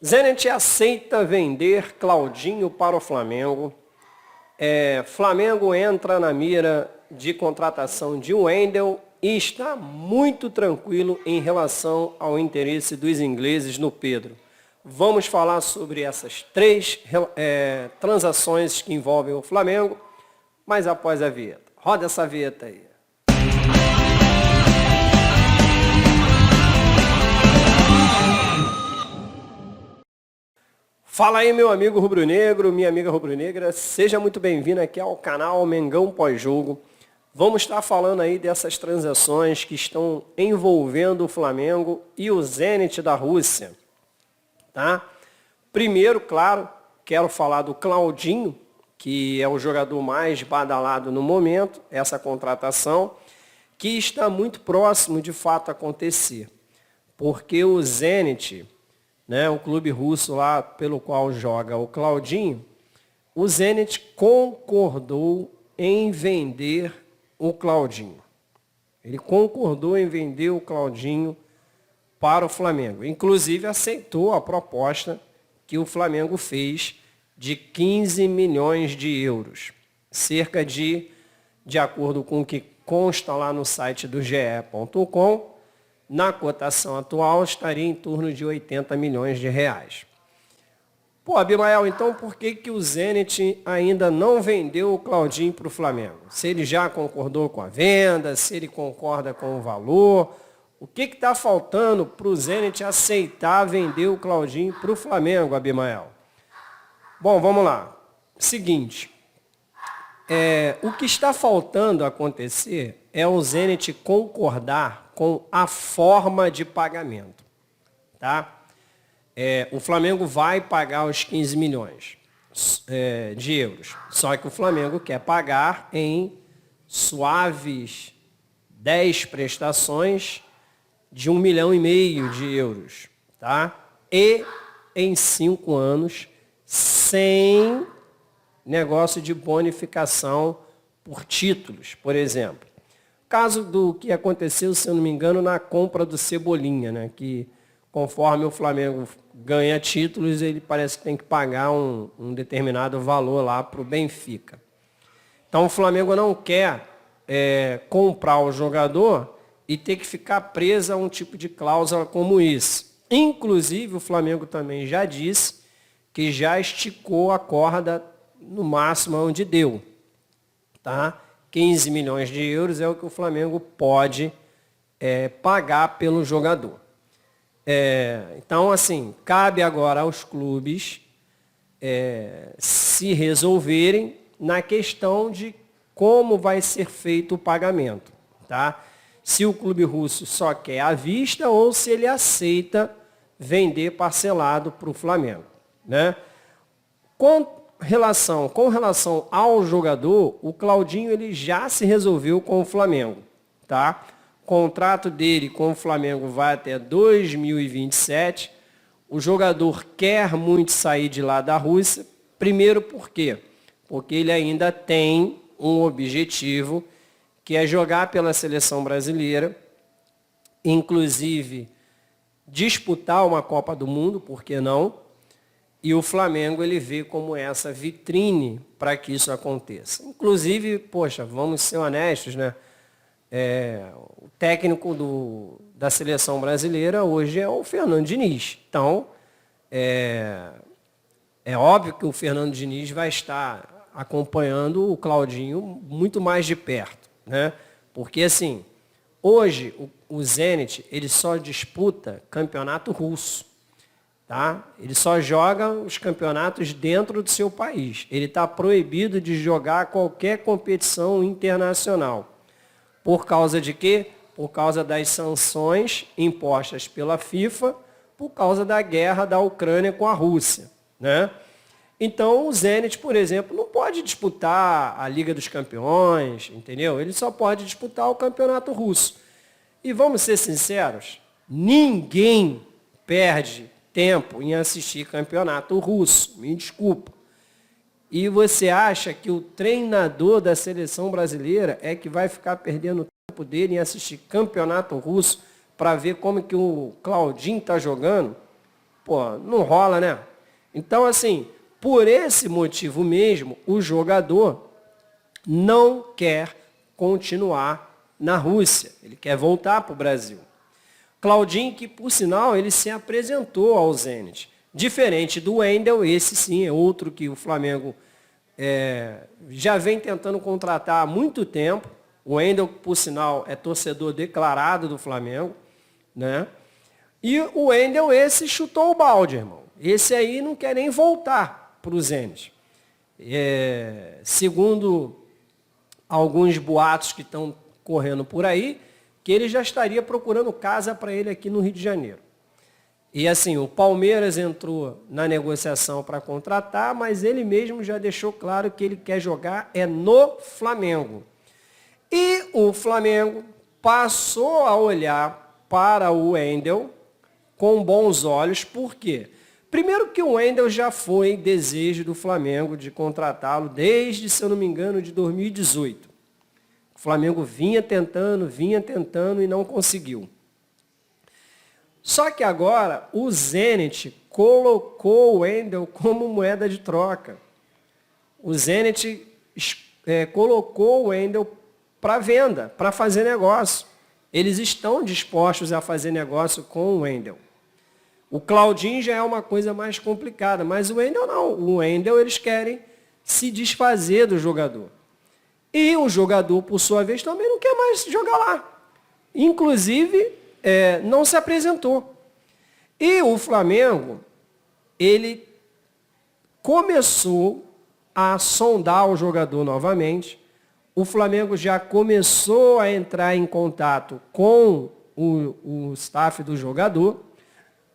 Zenit aceita vender Claudinho para o Flamengo. Flamengo entra na mira de contratação de Wendel e está muito tranquilo em relação ao interesse dos ingleses no Pedro. Vamos falar sobre essas três transações que envolvem o Flamengo, mas após a vinheta. Roda essa vinheta aí. Fala aí, meu amigo rubro-negro, minha amiga rubro-negra, seja muito bem-vindo aqui ao canal Mengão Pós-Jogo. Vamos estar falando aí dessas transações que estão envolvendo o Flamengo e o Zenit da Rússia, tá? Primeiro, claro, quero falar do Claudinho, que é o jogador mais badalado no momento, essa contratação, que está muito próximo de fato acontecer, porque o Zenit, o clube russo lá pelo qual joga o Claudinho, o Zenit concordou em vender o Claudinho. Ele concordou em vender o Claudinho para o Flamengo. Inclusive aceitou a proposta que o Flamengo fez de 15 milhões de euros. Cerca de acordo com o que consta lá no site do ge.com, na cotação atual, estaria em torno de 80 milhões de reais. Pô, Abimael, então por que o Zenit ainda não vendeu o Claudinho para o Flamengo? Se ele já concordou com a venda, se ele concorda com o valor, o que está faltando para o Zenit aceitar vender o Claudinho para o Flamengo, Abimael? Bom, vamos lá. Seguinte, o que está faltando acontecer é o Zenit concordar com a forma de pagamento, tá? O Flamengo vai pagar os 15 milhões de euros, só que o Flamengo quer pagar em suaves 10 prestações de 1,5 milhão de euros, tá? E em 5 anos, sem negócio de bonificação por títulos, por exemplo. Caso do que aconteceu, se eu não me engano, na compra do Cebolinha, que conforme o Flamengo ganha títulos, ele parece que tem que pagar um determinado valor lá para o Benfica. Então o Flamengo não quer comprar o jogador e ter que ficar preso a um tipo de cláusula como esse. Inclusive o Flamengo também já disse que já esticou a corda no máximo onde deu, tá? 15 milhões de euros é o que o Flamengo pode pagar pelo jogador. Então, assim, cabe agora aos clubes se resolverem na questão de como vai ser feito o pagamento, tá? Se o clube russo só quer à vista ou se ele aceita vender parcelado para o Flamengo, né? Com relação ao jogador, o Claudinho ele já se resolveu com o Flamengo, tá? O contrato dele com o Flamengo vai até 2027. O jogador quer muito sair de lá da Rússia. Primeiro por quê? Porque ele ainda tem um objetivo, que é jogar pela seleção brasileira, inclusive disputar uma Copa do Mundo, por que não? E o Flamengo ele vê como essa vitrine para que isso aconteça. Inclusive, poxa, vamos ser honestos, né? O técnico da seleção brasileira hoje é o Fernando Diniz. Então, é óbvio que o Fernando Diniz vai estar acompanhando o Claudinho muito mais de perto, né? Porque, assim, hoje o Zenit ele só disputa campeonato russo. Tá? Ele só joga os campeonatos dentro do seu país. Ele está proibido de jogar qualquer competição internacional. Por causa de quê? Por causa das sanções impostas pela FIFA, por causa da guerra da Ucrânia com a Rússia, né? Então o Zenit, por exemplo, não pode disputar a Liga dos Campeões, entendeu? Ele só pode disputar o campeonato russo. E vamos ser sinceros, ninguém perde tempo em assistir campeonato russo, me desculpa. E você acha que o treinador da seleção brasileira é que vai ficar perdendo tempo dele em assistir campeonato russo para ver como que o Claudinho está jogando? Pô, não rola, né? Então, assim, por esse motivo mesmo, o jogador não quer continuar na Rússia. Ele quer voltar para o Brasil. Claudinho, que por sinal, ele se apresentou ao Zenit. Diferente do Wendel, esse sim é outro que o Flamengo já vem tentando contratar há muito tempo. O Wendel, por sinal, é torcedor declarado do Flamengo, né? E o Wendel, esse chutou o balde, irmão. Esse aí não quer nem voltar para o Zenit. Segundo alguns boatos que estão correndo por aí, que ele já estaria procurando casa para ele aqui no Rio de Janeiro. E assim, o Palmeiras entrou na negociação para contratar, mas ele mesmo já deixou claro que ele quer jogar no Flamengo. E o Flamengo passou a olhar para o Wendel com bons olhos. Por quê? Primeiro que o Wendel já foi desejo do Flamengo de contratá-lo desde, se eu não me engano, de 2018. O Flamengo vinha tentando e não conseguiu. Só que agora o Zenit colocou o Wendel como moeda de troca. O Zenit colocou o Wendel para venda, para fazer negócio. Eles estão dispostos a fazer negócio com o Wendel. O Claudinho já é uma coisa mais complicada, mas o Wendel não. O Wendel eles querem se desfazer do jogador. E o jogador, por sua vez, também não quer mais jogar lá. Inclusive, não se apresentou. E o Flamengo, ele começou a sondar o jogador novamente. O Flamengo já começou a entrar em contato com o staff do jogador.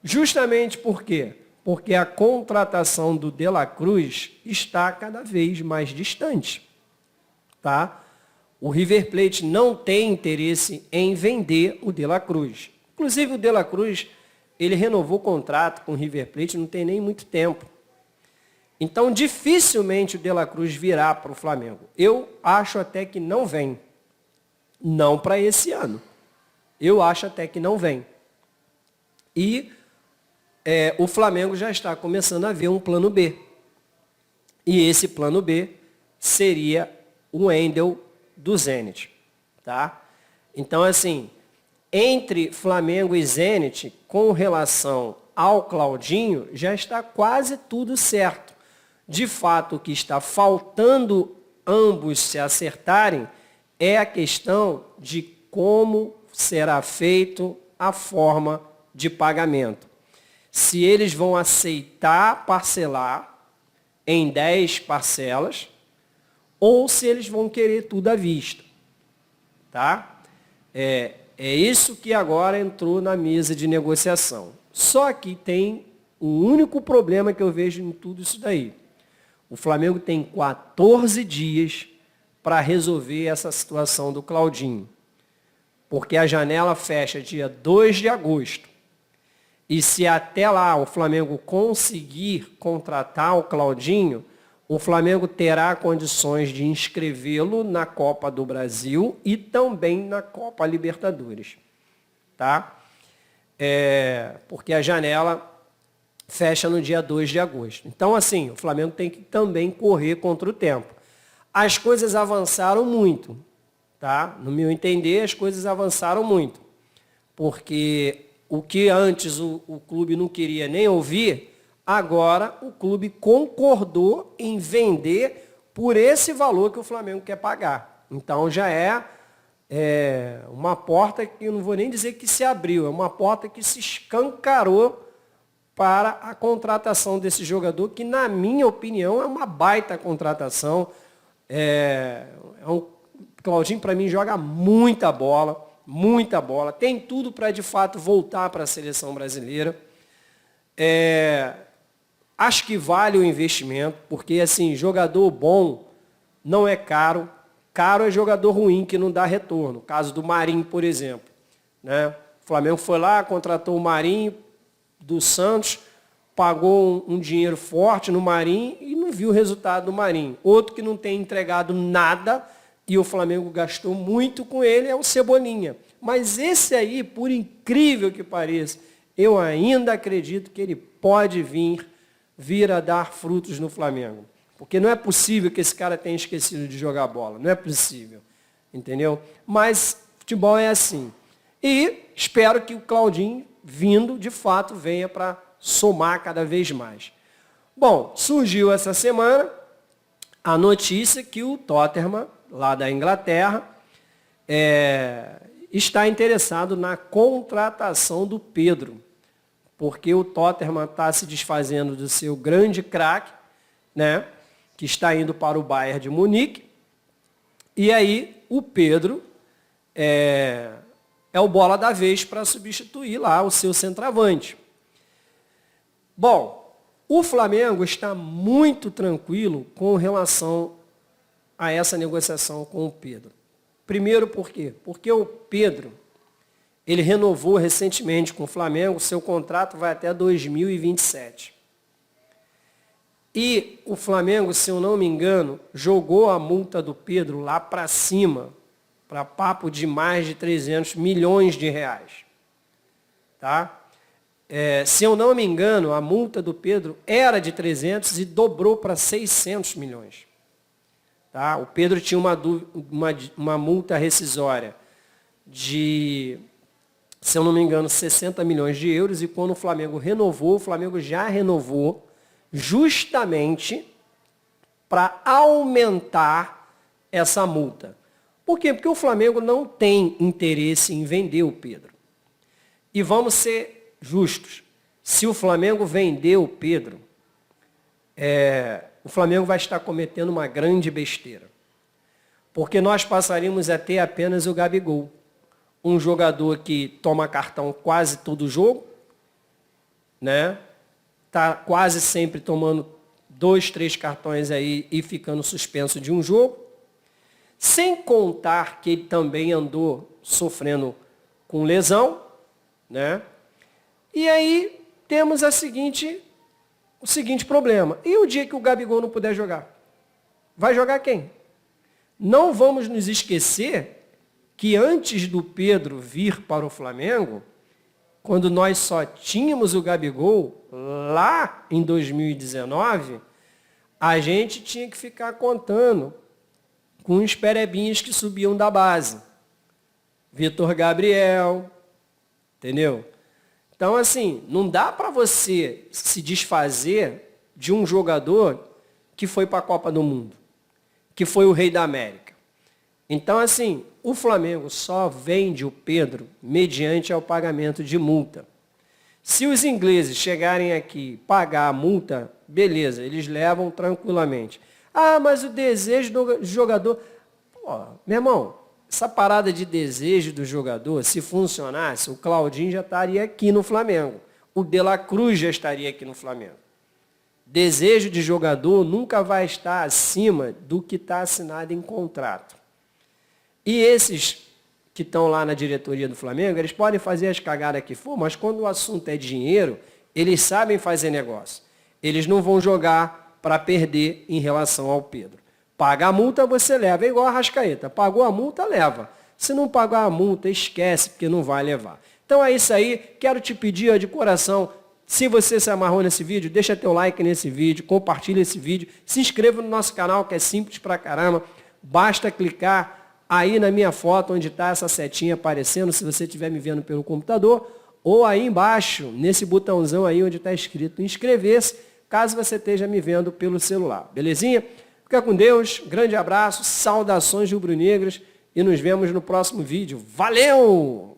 Justamente por quê? Porque a contratação do De La Cruz está cada vez mais distante. Tá? O River Plate não tem interesse em vender o De La Cruz. Inclusive, o De La Cruz, ele renovou o contrato com o River Plate não tem nem muito tempo. Então, dificilmente o De La Cruz virá para o Flamengo. Eu acho até que não vem. Não para esse ano. Eu acho até que não vem. E o Flamengo já está começando a ver um plano B. E esse plano B seria o Wendel do Zenit. Tá? Então, assim, entre Flamengo e Zenit, com relação ao Claudinho, já está quase tudo certo. De fato, o que está faltando ambos se acertarem é a questão de como será feito a forma de pagamento. Se eles vão aceitar parcelar em 10 parcelas ou se eles vão querer tudo à vista. Tá? É isso que agora entrou na mesa de negociação. Só que tem um único problema que eu vejo em tudo isso daí. O Flamengo tem 14 dias para resolver essa situação do Claudinho. Porque a janela fecha dia 2 de agosto. E se até lá o Flamengo conseguir contratar o Claudinho, o Flamengo terá condições de inscrevê-lo na Copa do Brasil e também na Copa Libertadores. Tá? Porque a janela fecha no dia 2 de agosto. Então, assim, o Flamengo tem que também correr contra o tempo. As coisas avançaram muito. Tá? No meu entender, as coisas avançaram muito. Porque o que antes o clube não queria nem ouvir, agora o clube concordou em vender por esse valor que o Flamengo quer pagar. Então já é uma porta que eu não vou nem dizer que se abriu, é uma porta que se escancarou para a contratação desse jogador, que na minha opinião é uma baita contratação. Claudinho, para mim, joga muita bola, tem tudo para, de fato, voltar para a seleção brasileira. Acho que vale o investimento, porque, assim, jogador bom não é caro. Caro é jogador ruim, que não dá retorno. O caso do Marinho, por exemplo. Né? O Flamengo foi lá, contratou o Marinho do Santos, pagou um dinheiro forte no Marinho e não viu o resultado do Marinho. Outro que não tem entregado nada e o Flamengo gastou muito com ele é o Cebolinha. Mas esse aí, por incrível que pareça, eu ainda acredito que ele pode vir a dar frutos no Flamengo. Porque não é possível que esse cara tenha esquecido de jogar bola. Não é possível. Entendeu? Mas futebol é assim. E espero que o Claudinho, vindo, de fato, venha para somar cada vez mais. Bom, surgiu essa semana a notícia que o Tottenham, lá da Inglaterra, está interessado na contratação do Pedro. Porque o Tottenham está se desfazendo do seu grande craque, né, que está indo para o Bayern de Munique. E aí o Pedro é o bola da vez para substituir lá o seu centroavante. Bom, o Flamengo está muito tranquilo com relação a essa negociação com o Pedro. Primeiro por quê? Porque o Pedro, ele renovou recentemente com o Flamengo, seu contrato vai até 2027. E o Flamengo, se eu não me engano, jogou a multa do Pedro lá para cima, para papo de mais de 300 milhões de reais. Tá? Se eu não me engano, a multa do Pedro era de 300 e dobrou para 600 milhões. Tá? O Pedro tinha uma multa rescisória de, se eu não me engano, 60 milhões de euros, e quando o Flamengo renovou, o Flamengo já renovou justamente para aumentar essa multa. Por quê? Porque o Flamengo não tem interesse em vender o Pedro. E vamos ser justos. Se o Flamengo vender o Pedro, o Flamengo vai estar cometendo uma grande besteira. Porque nós passaríamos a ter apenas o Gabigol. Um jogador que toma cartão quase todo jogo, né? Está quase sempre tomando 2, 3 cartões aí e ficando suspenso de um jogo. Sem contar que ele também andou sofrendo com lesão, né? E aí temos o seguinte problema. E o dia que o Gabigol não puder jogar? Vai jogar quem? Não vamos nos esquecer que antes do Pedro vir para o Flamengo, quando nós só tínhamos o Gabigol, lá em 2019, a gente tinha que ficar contando com os perebinhos que subiam da base. Vitor Gabriel, entendeu? Então, assim, não dá para você se desfazer de um jogador que foi para a Copa do Mundo, que foi o Rei da América. Então, assim, o Flamengo só vende o Pedro mediante ao pagamento de multa. Se os ingleses chegarem aqui pagar a multa, beleza, eles levam tranquilamente. Ah, mas o desejo do jogador... Pô, meu irmão, essa parada de desejo do jogador, se funcionasse, o Claudinho já estaria aqui no Flamengo. O De La Cruz já estaria aqui no Flamengo. Desejo de jogador nunca vai estar acima do que está assinado em contrato. E esses que estão lá na diretoria do Flamengo, eles podem fazer as cagadas que for, mas quando o assunto é dinheiro, eles sabem fazer negócio. Eles não vão jogar para perder em relação ao Pedro. Paga a multa, você leva. É igual a Arrascaeta. Pagou a multa, leva. Se não pagar a multa, esquece, porque não vai levar. Então é isso aí. Quero te pedir de coração, se você se amarrou nesse vídeo, deixa teu like nesse vídeo, compartilha esse vídeo, se inscreva no nosso canal, que é simples pra caramba. Basta clicar aí na minha foto, onde está essa setinha aparecendo, se você estiver me vendo pelo computador, ou aí embaixo, nesse botãozão aí, onde está escrito inscrever-se, caso você esteja me vendo pelo celular. Belezinha? Fica com Deus, grande abraço, saudações rubro-negras e nos vemos no próximo vídeo. Valeu!